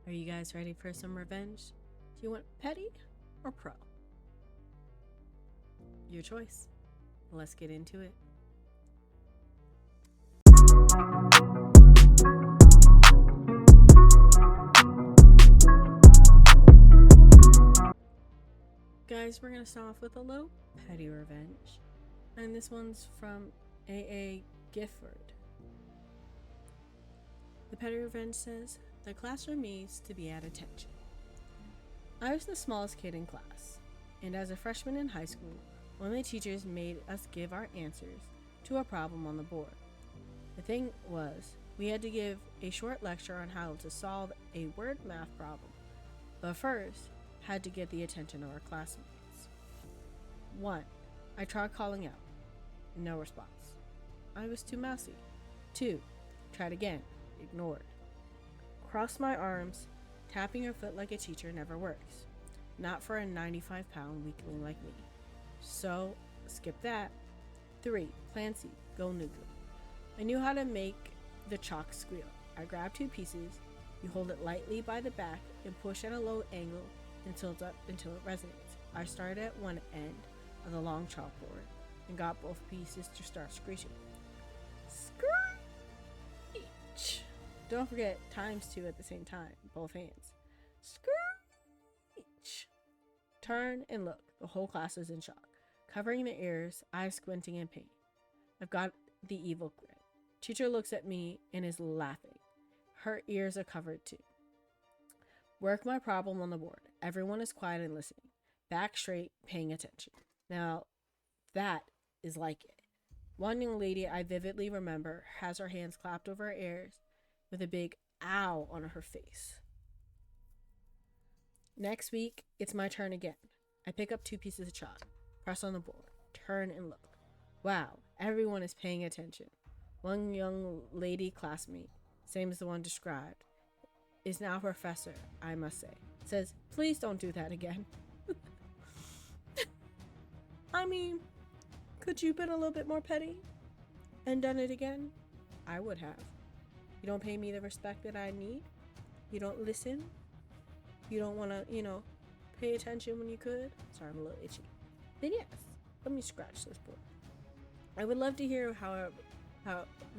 Are you guys ready for some revenge? Do you want petty or pro? Your choice. Let's get into it. Guys, we're going to start off with a little petty revenge. And this one's from A.A. Gifford. The petty revenge says, the classroom needs to be at attention. I was the smallest kid in class, and as a freshman in high school, one of the teachers made us give our answers to a problem on the board. The thing was, we had to give a short lecture on how to solve a word math problem, but first, had to get the attention of our classmates. 1. I tried calling out. No response. I was too mousy. 2. Tried again. Ignored. Crossed my arms. Tapping your foot like a teacher never works. Not for a 95-pound weakling like me. So, skip that. 3. Plan C. Go nuclear. I knew how to make the chalk squeal. I grab 2 pieces. You hold it lightly by the back and push at a low angle and tilt up until it resonates. I started at one end of the long chalkboard and got both pieces to start screeching. Screech! Don't forget ×2 at the same time, both hands. Screech! Turn and look. The whole class is in shock, covering their ears, eyes squinting in pain. I've got the evil grin. Teacher looks at me and is laughing. Her ears are covered too. Work my problem on the board. Everyone is quiet and listening. Back straight, paying attention. Now, that is like it. One young lady I vividly remember has her hands clapped over her ears with a big ow on her face. Next week, it's my turn again. I pick up 2 pieces of chalk, press on the board, turn and look. Wow, everyone is paying attention. One young lady classmate, same as the one described, is now a professor, I must say. Says, please don't do that again. I mean, could you been a little bit more petty and done it again? I would have. You don't pay me the respect that I need. You don't listen. You don't want to, pay attention when you could. Sorry, I'm a little itchy. Then yes, let me scratch this board. I would love to hear how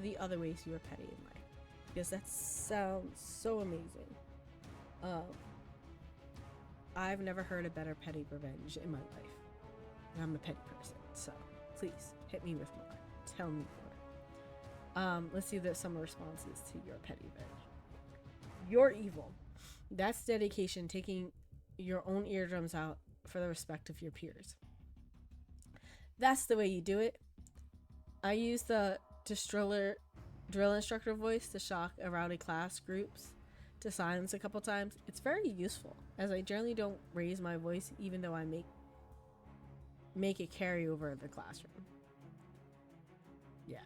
the other ways you were petty in life, because that sounds so amazing. I've never heard a better petty revenge in my life. And I'm a petty person, so please hit me with more. Tell me more. Let's see some responses to your petty revenge. You're evil. That's dedication, taking your own eardrums out for the respect of your peers. That's the way you do it. I use the drill instructor voice to shock a rowdy class groups to silence a couple times. It's very useful, as I generally don't raise my voice even though I make it carry over the classroom. Yeah.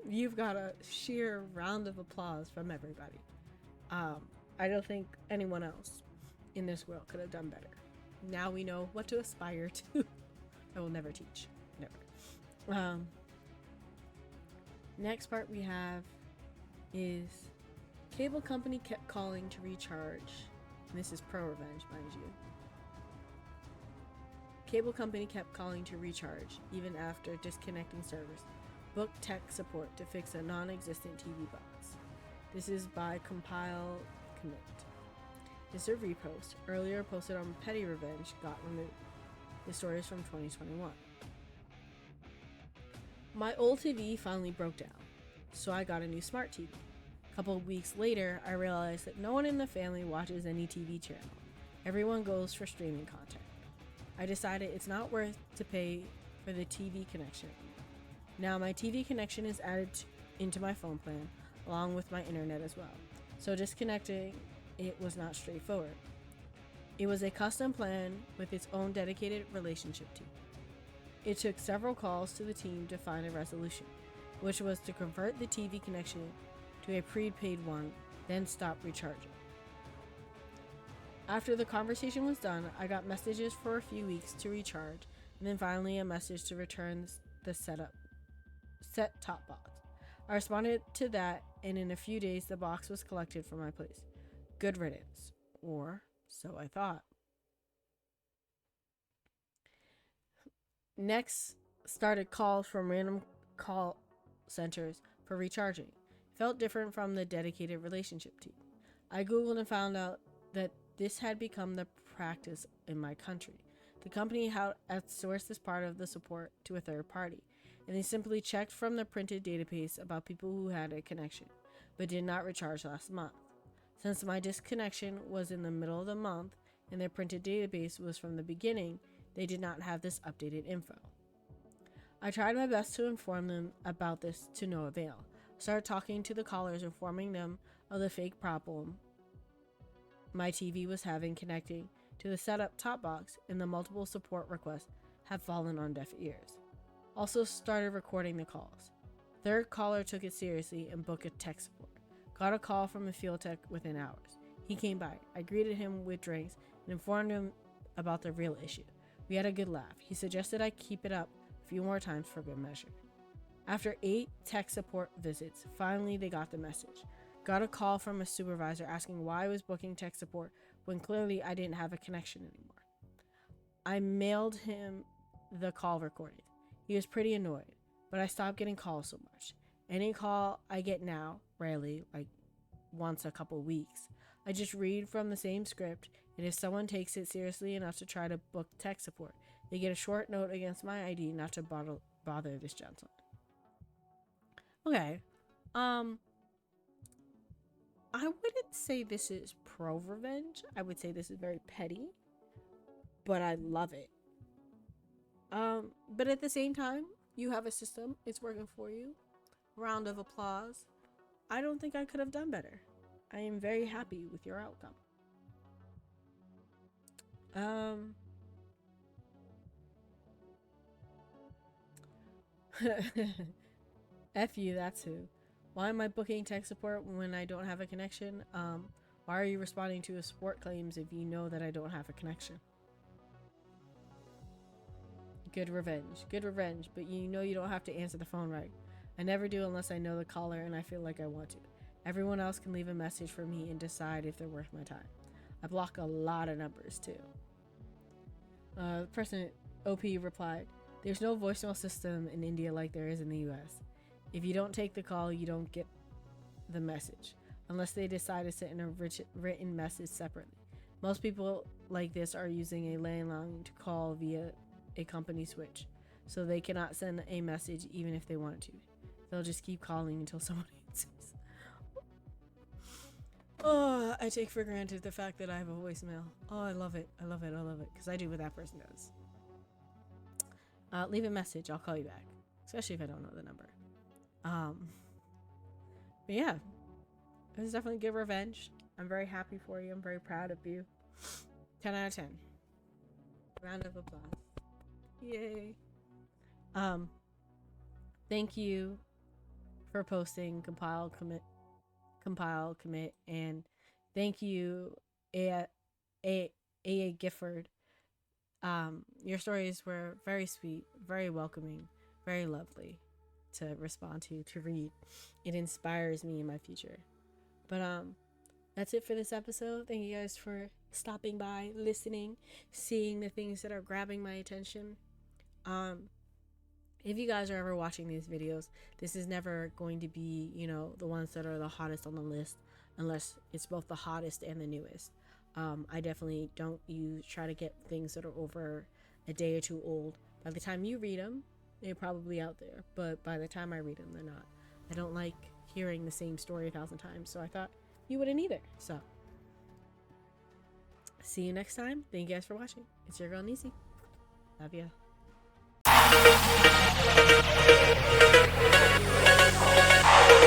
You've got a sheer round of applause from everybody. I don't think anyone else in this world could have done better. Now we know what to aspire to. I will never teach. Never. Next part we have is cable company kept calling to recharge. And this is pro revenge, mind you. Cable company kept calling to recharge, even after disconnecting servers. Book tech support to fix a non-existent TV box. This is by Compile Commit. This is a repost. Earlier posted on Petty Revenge got removed. The story is from 2021. My old TV finally broke down, so I got a new smart TV. A couple of weeks later, I realized that no one in the family watches any TV channel. Everyone goes for streaming content. I decided it's not worth to pay for the TV connection. Now my TV connection is added into my phone plan, along with my internet as well. So disconnecting it was not straightforward. It was a custom plan with its own dedicated relationship team. It took several calls to the team to find a resolution, which was to convert the TV connection to a prepaid one, then stop recharging. After the conversation was done, I got messages for a few weeks to recharge, and then finally a message to return the set-top box. I responded to that, and in a few days the box was collected from my place. Good riddance. Or so I thought. Next, started calls from random call centers for recharging. Felt different from the dedicated relationship team. I Googled and found out that this had become the practice in my country. The company had outsourced this part of the support to a third party, and they simply checked from the printed database about people who had a connection, but did not recharge last month. Since my disconnection was in the middle of the month and their printed database was from the beginning, they did not have this updated info. I tried my best to inform them about this to no avail. I started talking to the callers, informing them of the fake problem my TV was having connecting to the setup top box, and the multiple support requests have fallen on deaf ears. Also started recording the calls. Third caller took it seriously and booked a tech support. Got a call from a field tech within hours. He came by. I greeted him with drinks and informed him about the real issue. We had a good laugh. He suggested I keep it up a few more times for good measure. After 8 tech support visits, finally they got the message. Got a call from a supervisor asking why I was booking tech support when clearly I didn't have a connection anymore. I mailed him the call recording. He was pretty annoyed, but I stopped getting calls so much. Any call I get now, rarely, like once a couple weeks, I just read from the same script, and if someone takes it seriously enough to try to book tech support, they get a short note against my ID not to bother this gentleman. Okay. I wouldn't say this is pro-revenge. I would say this is very petty, but I love it. But at the same time, you have a system. It's working for you. Round of applause. I don't think I could have done better. I am very happy with your outcome. F you, that's who. Why am I booking tech support when I don't have a connection? Why are you responding to support claims if you know that I don't have a connection? Good revenge. Good revenge, but you know you don't have to answer the phone right. I never do unless I know the caller and I feel like I want to. Everyone else can leave a message for me and decide if they're worth my time. I block a lot of numbers too. The person OP replied, "There's no voicemail system in India like there is in the US. If you don't take the call, you don't get the message, unless they decide to send a written message separately. Most people like this are using a landline to call via a company switch, so they cannot send a message even if they want to. They'll just keep calling until someone answers." Oh, I take for granted the fact that I have a voicemail. Oh, I love it. I love it. I love it. Because I do what that person does. Leave a message. I'll call you back. Especially if I don't know the number. But yeah. It was definitely good revenge. I'm very happy for you. I'm very proud of you. 10 out of 10. Round of applause. Yay. Thank you for posting compile, commit, and thank you, A. Gifford. Your stories were very sweet, very welcoming, very lovely to respond to read. It inspires me in my future. But that's it for this episode. Thank you guys for stopping by, listening, seeing the things that are grabbing my attention. If you guys are ever watching these videos, this is never going to be, the ones that are the hottest on the list, unless it's both the hottest and the newest. I definitely don't try to get things that are over a day or two old. By the time you read them, they're probably out there, but by the time I read them, they're not. I don't like hearing the same story 1,000 times, so I thought you wouldn't either. So, see you next time. Thank you guys for watching. It's your girl, Nisi. Love ya.